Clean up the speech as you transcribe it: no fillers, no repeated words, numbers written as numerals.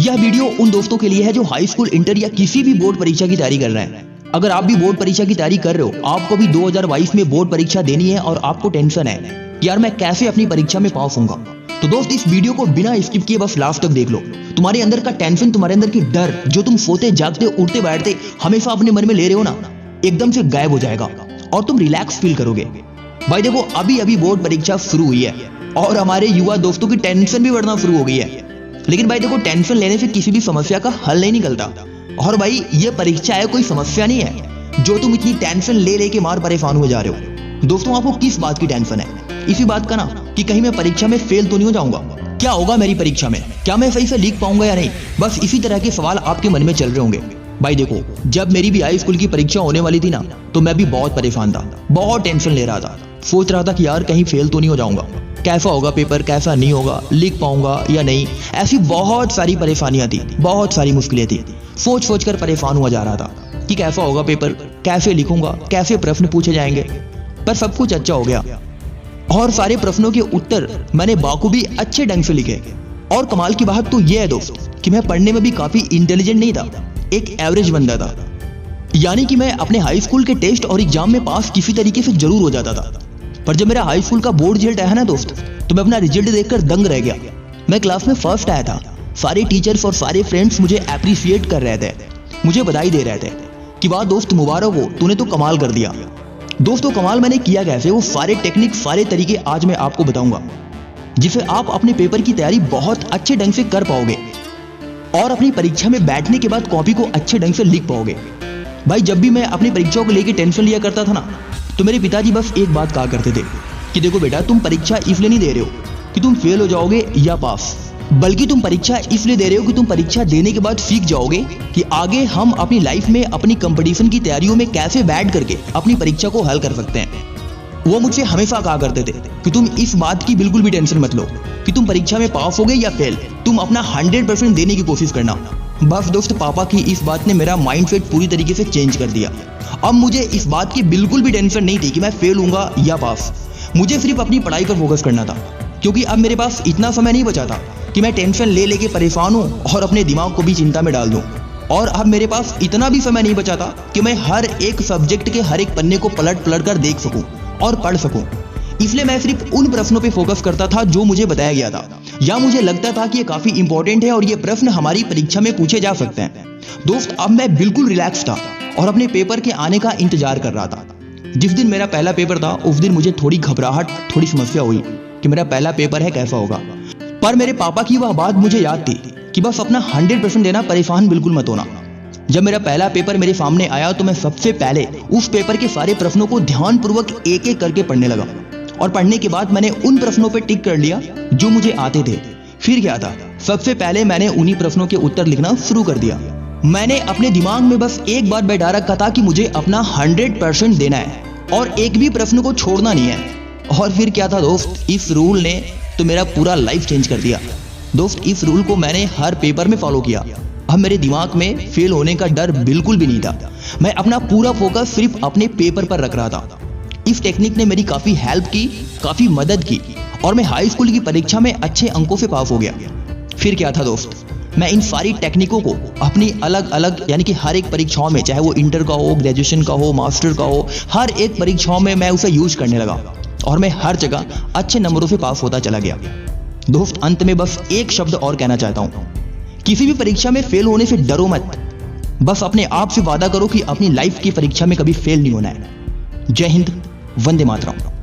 यह वीडियो उन दोस्तों के लिए है जो हाई स्कूल, इंटर या किसी भी बोर्ड परीक्षा की तैयारी कर रहे हैं। अगर आप भी बोर्ड परीक्षा की तैयारी कर रहे हो, आपको भी 2022 में बोर्ड परीक्षा देनी है और आपको टेंशन है कि यार मैं कैसे अपनी परीक्षा में पास होऊंगा, तो दोस्त इस वीडियो को बिना स्किप किए बस लास्ट तक देख लो। तुम्हारे अंदर का टेंशन, तुम्हारे अंदर की डर जो तुम सोते जागते उठते बैठते हमेशा अपने मन में ले रहे हो ना, एकदम से गायब हो जाएगा और तुम रिलैक्स फील करोगे। भाई देखो, अभी अभी बोर्ड परीक्षा शुरू हुई है और हमारे युवा दोस्तों की टेंशन भी बढ़ना शुरू हो गई है। लेकिन भाई देखो, टेंशन लेने से किसी भी समस्या का हल नहीं निकलता। और भाई ये परीक्षा है, कोई समस्या नहीं है जो तुम इतनी टेंशन ले लेके मार परेशान हुए जा रहे हो। दोस्तों, आपको किस बात की टेंशन है? इसी बात का ना कि कहीं मैं परीक्षा में फेल तो नहीं हो जाऊंगा, क्या होगा मेरी परीक्षा में, क्या मैं सही से लिख पाऊंगा या नहीं। बस इसी तरह के सवाल आपके मन में चल रहे होंगे। भाई देखो, जब मेरी भी हाई स्कूल की परीक्षा होने वाली थी ना, तो मैं भी बहुत परेशान था, बहुत टेंशन ले रहा था। सोच रहा था कि यार कहीं फेल तो नहीं हो जाऊंगा, कैसा होगा पेपर, कैसा नहीं होगा, लिख पाऊंगा या नहीं। ऐसी बहुत सारी परेशानियां थी, बहुत सारी मुश्किलें थी। सोच सोच कर परेशान हुआ जा रहा था कि कैसा होगा पेपर, कैसे लिखूंगा, कैसे प्रश्न पूछे जाएंगे। पर सब कुछ अच्छा हो गया और सारे प्रश्नों के उत्तर मैंने बाखूबी अच्छे ढंग से लिखे। और कमाल की बात तो यह है दोस्त कि मैं पढ़ने में भी काफी इंटेलिजेंट नहीं था, एक एवरेज बंदा था। यानी कि मैं अपने हाई स्कूल के टेस्ट और एग्जाम में पास किसी तरीके से जरूर हो जाता था। पर जब मेरा हाई स्कूल का बोर्ड रिजल्ट आया ना दोस्त, तो मैं अपना रिजल्ट देखकर दंग रह गया। मैं क्लास में फर्स्ट आया था। सारे टीचर्स और सारे फ्रेंड्स मुझे अप्रिशिएट कर रहे थे, मुझे बधाई दे रहे थे कि वाह दोस्त, मुबारक हो, तूने तो कमाल कर दिया। दोस्तों, कमाल मैंने किया कैसे, वो सारे टेक्निक, सारे तरीके आज मैं आपको बताऊंगा, जिससे आप अपने पेपर की तैयारी बहुत अच्छे ढंग से कर पाओगे और अपनी परीक्षा में बैठने के बाद कॉपी को अच्छे ढंग से लिख पाओगे। भाई जब भी मैं अपनी परीक्षाओं को लेकर टेंशन लिया करता था ना, तो मेरे पिताजी बस एक बात कहा करते थे कि देखो बेटा, तुम परीक्षा इसलिए नहीं दे रहे हो कि तुम फेल हो जाओगे या पास, बल्कि तुम परीक्षा इसलिए दे रहे हो कि तुम परीक्षा देने के बाद सीख जाओगे कि आगे हम अपनी लाइफ में अपनी कंपटीशन की तैयारियों में कैसे बैठ करके अपनी परीक्षा को हल कर सकते हैं। वो मुझसे हमेशा कहा करते थे कि तुम इस बात की बिल्कुल भी टेंशन मत लो कि तुम परीक्षा में पास होगे या फेल, तुम अपना 100% देने की कोशिश करना। बस दोस्त, पापा की इस बात ने मेरा माइंडसेट पूरी तरीके से चेंज कर दिया। अब मुझे इस बात की बिल्कुल भी टेंशन नहीं थी कि मैं फेल होऊंगा या पास। मुझे सिर्फ अपनी पढ़ाई पर फोकस करना था, क्योंकि अब मेरे पास इतना समय नहीं बचा था कि मैं टेंशन ले लेके परेशान हूं और अपने दिमाग को भी चिंता में डाल दूं। और अब मेरे पास इतना भी समय नहीं बचा था कि मैं हर एक सब्जेक्ट के हर एक पन्ने को पलट पलट कर देख सकूं और पढ़ सकूं। इसलिए मैं सिर्फ उन प्रश्नों पे फोकस करता था जो मुझे बताया गया था या मुझे लगता था कि ये काफी इंपॉर्टेंट है और ये प्रश्न हमारी परीक्षा में पूछे जा सकते हैं। दोस्त, अब मैं बिल्कुल रिलैक्स था और अपने पेपर के आने का इंतजार कर रहा था। जिस दिन मेरा पहला पेपर था, उस दिन मुझे थोड़ी घबराहट, थोड़ी समस्या हुई कि मेरा पहला पेपर है, कैसा होगा। पर मेरे पापा की वह बात मुझे याद थी कि बस अपना 100% देना, परेशान बिल्कुल मत होना। जब मेरा पहला पेपर मेरे सामने आया तो मैं सबसे पहले उस पेपर के सारे प्रश्नों को ध्यानपूर्वक एक एक करके पढ़ने लगा। और पढ़ने के बाद मैंने उन प्रश्नों पर टिक कर लिया जो मुझे आते थे। फिर क्या था, सबसे पहले मैंने उन्हीं प्रश्नों के उत्तर लिखना शुरू कर दिया। मैंने अपने दिमाग में बस एक बात बैठा रखा था कि मुझे अपना 100% देना है और एक भी प्रश्न को छोड़ना नहीं है। और फिर क्या था दोस्त, इस रूल ने तो मेरा पूरा लाइफ चेंज कर दिया। दोस्त, इस रूल को मैंने हर पेपर में फॉलो किया। अब मेरे दिमाग में फेल होने का डर बिल्कुल भी नहीं था। मैं अपना पूरा फोकस सिर्फ अपने पेपर पर रख रहा था। इस टेक्निक ने मेरी काफी हेल्प की, काफी मदद की और मैं हाई स्कूल की परीक्षा में अच्छे अंकों से पास हो गया। फिर क्या था दोस्त, मैं इन सारी टेक्निकों को अपनी अलग अलग, यानी कि हर एक परीक्षाओं में, चाहे वो इंटर का हो, ग्रेजुएशन का हो, मास्टर का हो, हर एक परीक्षाओं में मैं उसे यूज करने लगा और मैं हर जगह अच्छे नंबरों से पास होता चला गया। दोस्त, अंत में बस एक शब्द और कहना चाहता हूं, किसी भी परीक्षा में फेल होने से डरो मत। बस अपने आप से वादा करो कि अपनी लाइफ की परीक्षा में कभी फेल नहीं होना है। जय हिंद, वंदे मातरम।